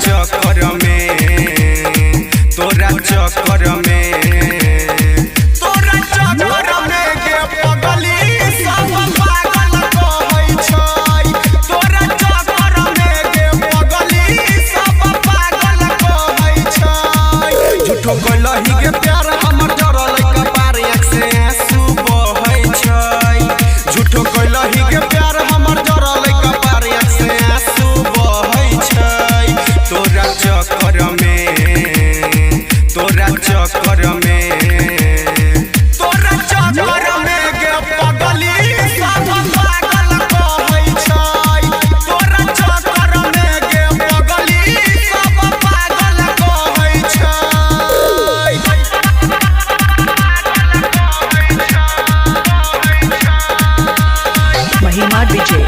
चक्कर में तोरा चक्कर में गे पगली सब पागल कहै छै। तोरा चक्कर में गे पगली सब पागल कहै छै। झूठो कहलही गे प्यार हमर जरल कपार आँख से आंसू बहै छै। झूठो कहलही गे प्यार हमर जरल कपार आँख से आंसू बहै छै। तोरा चक्कर में तोरा चक्कर में गे पगली सब पागल कहै छै। तोरा चक्कर में गे पगली सब पागल कहै छै। महिमा विजय।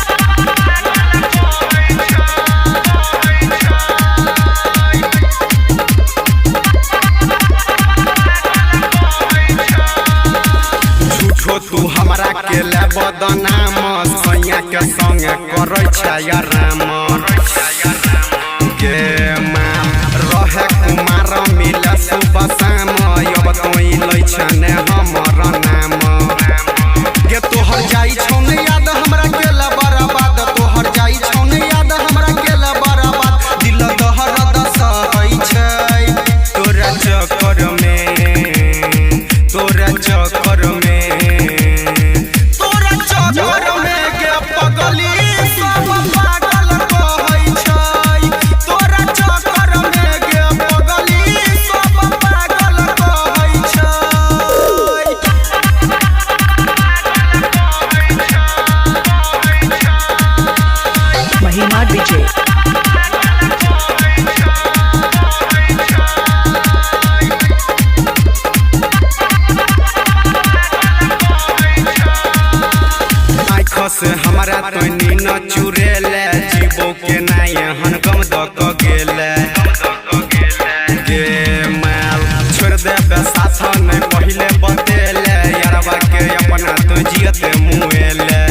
झूठो तू हमरा के ले बदनाम सैया के संग करै छै आराम गे माम रहे कुमार मिले सुबह शाम अब तोई लै छने हमर नाम गे तोहर जाई छौ ने याद हमरा गेला बर्बाद। तोहर जाई छौ ने याद हमरा गेला बर्बाद। दिल दहर सहै छै। तोरा चक्कर में तोरा चक्कर में गे पगली सब पागल कहै छै। तोरा चक्कर में गे पगली सब पागल कहै छै। महिमा विजय। आँख से हमरा तनी न चुरेले जीवो के नाय हनगम दक गेले गे माल छोड़ देबे साथ नहीं पहिले बतेले यारवा के अपना तो जियते मुएले।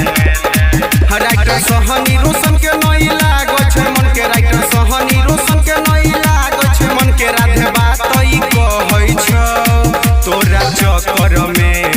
राइटर सहनी रोशन के नहीं लागो छै मन के राइटर सहनी रोशन के नहीं लागो छै मन के राधे बात ई कहै छौ। तोरा चक्कर में